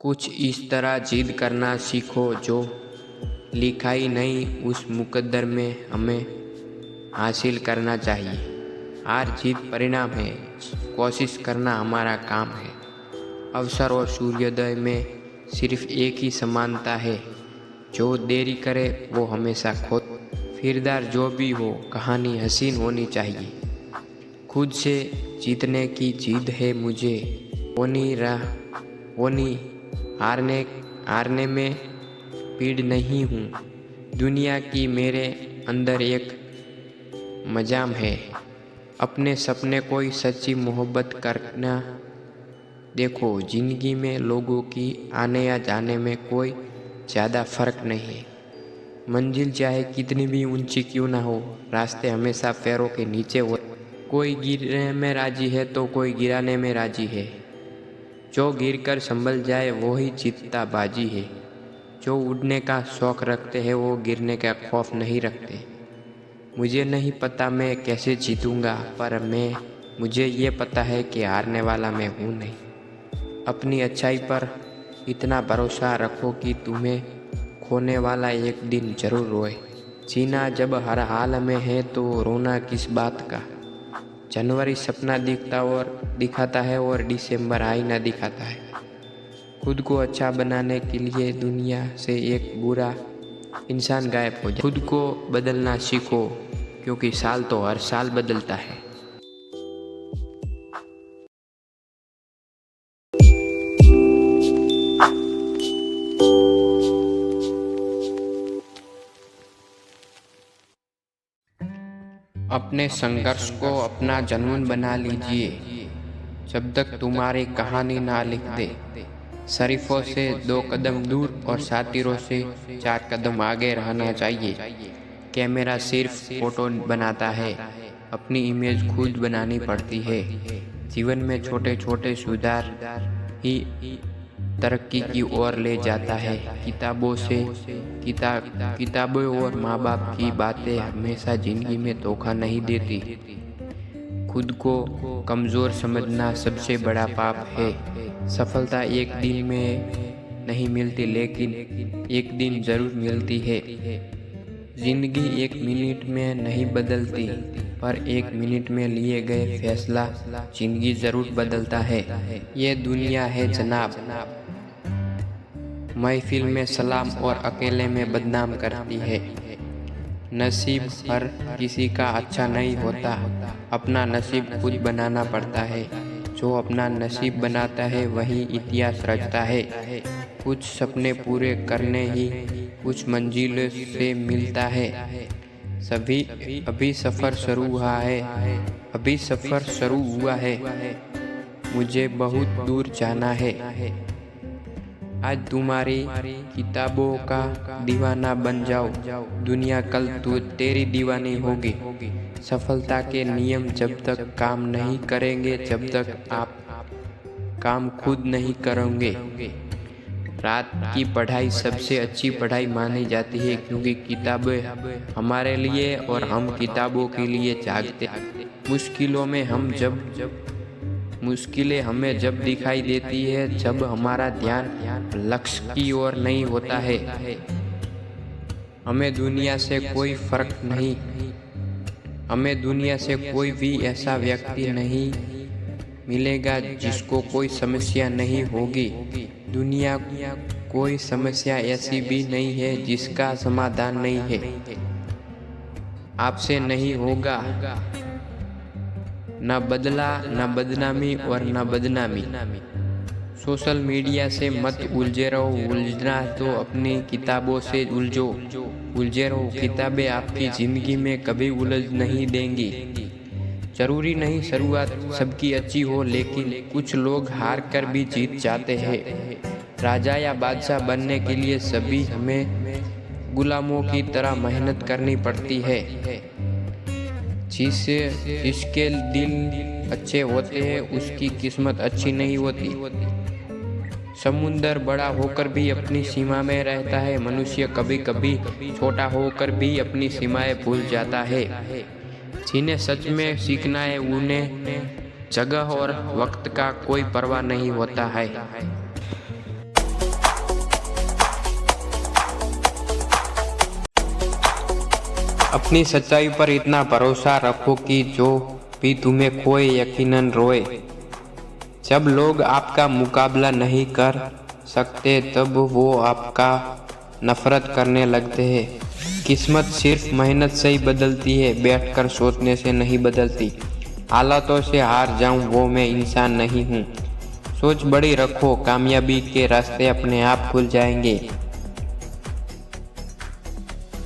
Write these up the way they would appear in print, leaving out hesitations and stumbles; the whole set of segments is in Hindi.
कुछ इस तरह जिद करना सीखो जो लिखा ही नहीं उस मुकद्दर में हमें हासिल करना चाहिए। हार जीत परिणाम है, कोशिश करना हमारा काम है। अवसर और सूर्योदय में सिर्फ एक ही समानता है, जो देरी करे वो हमेशा खोता। किरदार जो भी हो, कहानी हसीन होनी चाहिए। खुद से जीतने की जिद है मुझे, होनी हारने में पीड़ नहीं हूँ। दुनिया की मेरे अंदर एक मजाम है, अपने सपने कोई सच्ची मोहब्बत करना। देखो, जिंदगी में लोगों की आने या जाने में कोई ज़्यादा फर्क नहीं है। मंजिल चाहे कितनी भी ऊंची क्यों ना हो, रास्ते हमेशा पैरों के नीचे हो। कोई गिरने में राजी है तो कोई गिराने में राजी है। जो गिरकर संभल जाए वो ही जीतता बाजी है। जो उड़ने का शौक रखते हैं वो गिरने का खौफ नहीं रखते। मुझे नहीं पता मैं कैसे जीतूंगा, पर मुझे ये पता है कि हारने वाला मैं हूँ नहीं। अपनी अच्छाई पर इतना भरोसा रखो कि तुम्हें खोने वाला एक दिन जरूर रोए। जीना जब हर हाल में है तो रोना किस बात का। जनवरी सपना दिखाता है और दिसंबर आईना दिखाता है। खुद को अच्छा बनाने के लिए दुनिया से एक बुरा इंसान गायब हो जाए। खुद को बदलना सीखो, क्योंकि साल तो हर साल बदलता है। अपने संघर्ष को अपना जुनून बना लीजिए, जब तक तुम्हारी कहानी ना लिख दे। शरीफों से 2 कदम दूर और सातिरों से 4 कदम आगे रहना चाहिए। कैमरा सिर्फ फोटो बनाता है, अपनी इमेज खुद बनानी पड़ती है। जीवन में छोटे छोटे सुधार ही तरक्की की ओर ले जाता है। किताबों और माँ बाप की बातें हमेशा जिंदगी में धोखा नहीं देती। खुद को कमज़ोर समझना सबसे बड़ा पाप है। सफलता एक दिन में नहीं मिलती, लेकिन एक दिन ज़रूर मिलती है। जिंदगी 1 मिनट में नहीं बदलती, पर 1 मिनट में लिए गए फैसला जिंदगी ज़रूर बदलता है। ये दुनिया है जनाब, महफिल में सलाम और अकेले में बदनाम करती है। नसीब हर किसी का अच्छा नहीं होता, अपना नसीब खुद बनाना पड़ता है। जो अपना नसीब बनाता है वही इतिहास रचता है। कुछ सपने पूरे करने ही कुछ मंजिल से मिलता है। अभी सफ़र शुरू हुआ है, मुझे बहुत दूर जाना है। आज तुम्हारी किताबों का दीवाना बन जाओ, दुनिया कल तेरी दीवानी होगी। सफलता के नियम जब तक काम नहीं करेंगे, जब तक आप काम खुद नहीं करोगे। रात की पढ़ाई सबसे अच्छी पढ़ाई मानी जाती है, क्योंकि किताबें हमारे लिए और हम किताबों के लिए जागते। मुश्किलें हमें जब दिखाई देती है, जब हमारा ध्यान लक्ष्य की ओर नहीं होता है। हमें दुनिया से कोई भी ऐसा व्यक्ति नहीं मिलेगा जिसको कोई समस्या नहीं होगी। दुनिया कोई समस्या ऐसी भी नहीं है जिसका समाधान नहीं है। आपसे नहीं होगा न बदला, न बदनामी और न बदनामी। सोशल मीडिया से मत उलझे रहो, उलझना तो अपनी किताबों से उलझे रहो। किताबें आपकी जिंदगी में कभी उलझ नहीं देंगी। जरूरी नहीं शुरुआत सबकी अच्छी हो, लेकिन कुछ लोग हार कर भी जीत जाते हैं। राजा या बादशाह बनने के लिए सभी हमें गुलामों की तरह मेहनत करनी पड़ती है। जिसके दिल अच्छे होते हैं उसकी किस्मत अच्छी नहीं होती। समुंदर बड़ा होकर भी अपनी सीमा में रहता है, मनुष्य कभी कभी छोटा होकर भी अपनी सीमाएं भूल जाता है। जिन्हें सच में सीखना है उन्हें जगह और वक्त का कोई परवाह नहीं होता है। अपनी सच्चाई पर इतना भरोसा रखो कि जो भी तुम्हें खोए यकीनन रोए। जब लोग आपका मुकाबला नहीं कर सकते तब वो आपका नफरत करने लगते हैं। किस्मत सिर्फ मेहनत से ही बदलती है, बैठकर सोचने से नहीं बदलती। हालातों से हार जाऊं वो मैं इंसान नहीं हूँ। सोच बड़ी रखो, कामयाबी के रास्ते अपने आप खुल जाएंगे।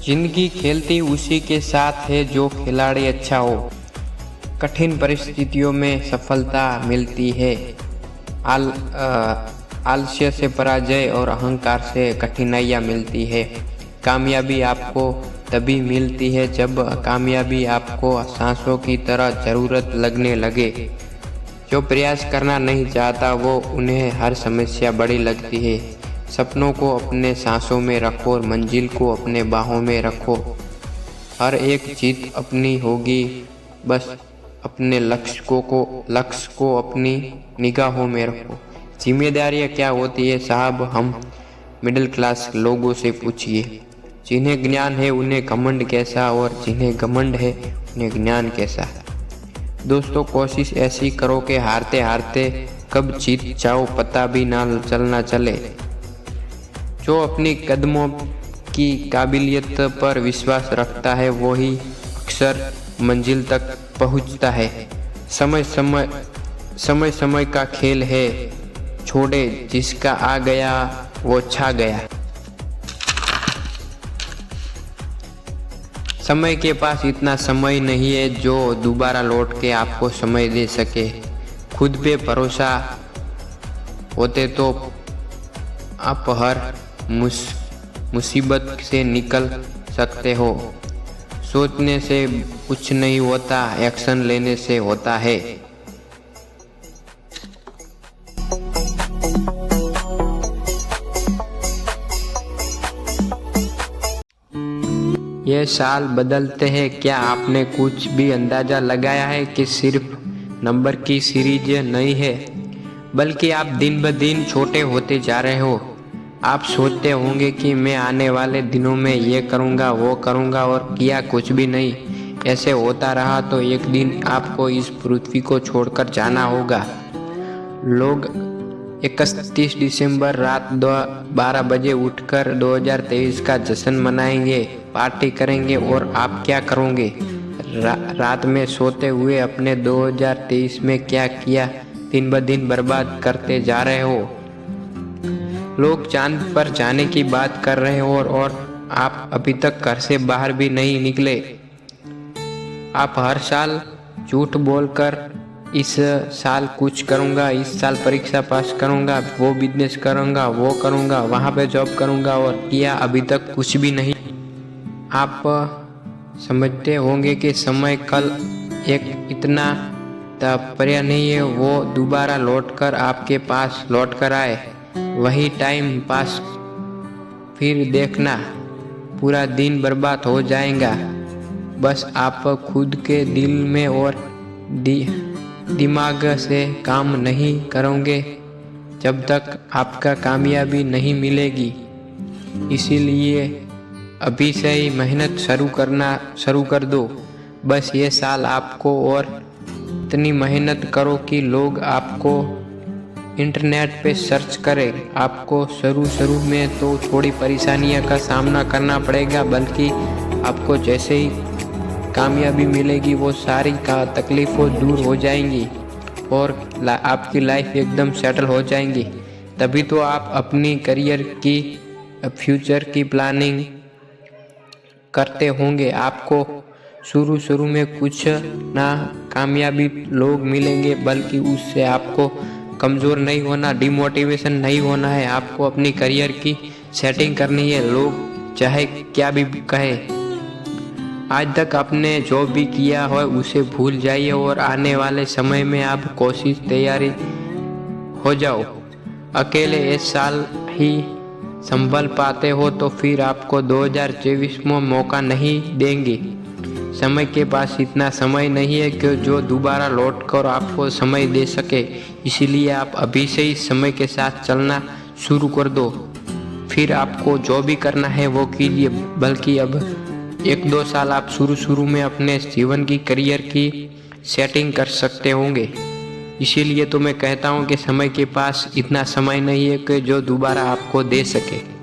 जिंदगी खेलती उसी के साथ है जो खिलाड़ी अच्छा हो। कठिन परिस्थितियों में सफलता मिलती है। आलस्य से पराजय और अहंकार से कठिनाइयाँ मिलती है। कामयाबी आपको तभी मिलती है जब कामयाबी आपको सांसों की तरह ज़रूरत लगने लगे। जो प्रयास करना नहीं चाहता वो उन्हें हर समस्या बड़ी लगती है। सपनों को अपने सांसों में रखो और मंजिल को अपने बाहों में रखो। हर एक जीत अपनी होगी, बस अपने लक्ष्य को अपनी निगाहों में रखो। जिम्मेदारियाँ क्या होती है साहब, हम मिडिल क्लास लोगों से पूछिए। जिन्हें ज्ञान है उन्हें घमंड कैसा, और जिन्हें घमंड है उन्हें ज्ञान कैसा। दोस्तों, कोशिश ऐसी करो कि हारते हारते कब जीत जाओ पता भी ना चले। जो अपनी कदमों की काबिलियत पर विश्वास रखता है वही अक्सर मंजिल तक पहुंचता है। समय समय का खेल है, छोड़े जिसका आ गया वो छा गया। समय के पास इतना समय नहीं है जो दोबारा लौट के आपको समय दे सके। खुद पे भरोसा होते तो आप हर मुसीबत से निकल सकते हो। सोचने से कुछ नहीं होता, एक्शन लेने से होता है। ये साल बदलते हैं, क्या आपने कुछ भी अंदाज़ा लगाया है कि सिर्फ नंबर की सीरीज नहीं है, बल्कि आप दिन ब दिन छोटे होते जा रहे हो। आप सोचते होंगे कि मैं आने वाले दिनों में ये करूँगा वो करूँगा, और किया कुछ भी नहीं। ऐसे होता रहा तो एक दिन आपको इस पृथ्वी को छोड़कर जाना होगा। लोग 31 दिसंबर रात 12 बजे उठकर 2023 का जश्न मनाएंगे, पार्टी करेंगे, और आप क्या करोगे? रात में सोते हुए अपने 2023 में क्या किया दिन ब दिन बर्बाद करते जा रहे हो। लोग चांद पर जाने की बात कर रहे हो और आप अभी तक घर से बाहर भी नहीं निकले। आप हर साल झूठ बोलकर इस साल कुछ करूँगा, इस साल परीक्षा पास करूँगा, वो बिजनेस करूँगा, वो करूँगा, वहाँ पे जॉब करूँगा, और किया अभी तक कुछ भी नहीं। आप समझते होंगे कि समय कल एक इतना तात्पर्य नहीं है वो दोबारा लौटकर आपके पास लौट कर आए। वही टाइम पास फिर देखना, पूरा दिन बर्बाद हो जाएगा। बस आप खुद के दिल में और दिमाग से काम नहीं करोगे जब तक आपका कामयाबी नहीं मिलेगी। इसीलिए अभी से ही मेहनत शुरू कर दो। बस ये साल आपको और इतनी मेहनत करो कि लोग आपको इंटरनेट पे सर्च करें। आपको शुरू में तो थोड़ी परेशानियों का सामना करना पड़ेगा, बल्कि आपको जैसे ही कामयाबी मिलेगी वो सारी तकलीफ़ों दूर हो जाएंगी और आपकी लाइफ एकदम सेटल हो जाएंगी। तभी तो आप अपनी करियर की फ्यूचर की प्लानिंग करते होंगे। आपको शुरू में कुछ ना कामयाबी लोग मिलेंगे, बल्कि उससे आपको कमज़ोर नहीं होना, डिमोटिवेशन नहीं होना है। आपको अपनी करियर की सेटिंग करनी है, लोग चाहे क्या भी कहे। आज तक आपने जो भी किया हो उसे भूल जाइए और आने वाले समय में आप कोशिश तैयारी हो जाओ। अकेले इस साल ही संभल पाते हो तो फिर आपको 2024 में मौका नहीं देंगे। समय के पास इतना समय नहीं है कि जो दोबारा लौट कर आपको समय दे सके। इसीलिए आप अभी से ही समय के साथ चलना शुरू कर दो। फिर आपको जो भी करना है वो कीजिए, बल्कि अब 1-2 साल आप शुरू में अपने जीवन की करियर की सेटिंग कर सकते होंगे। इसीलिए तो मैं कहता हूँ कि समय के पास इतना समय नहीं है कि जो दोबारा आपको दे सके।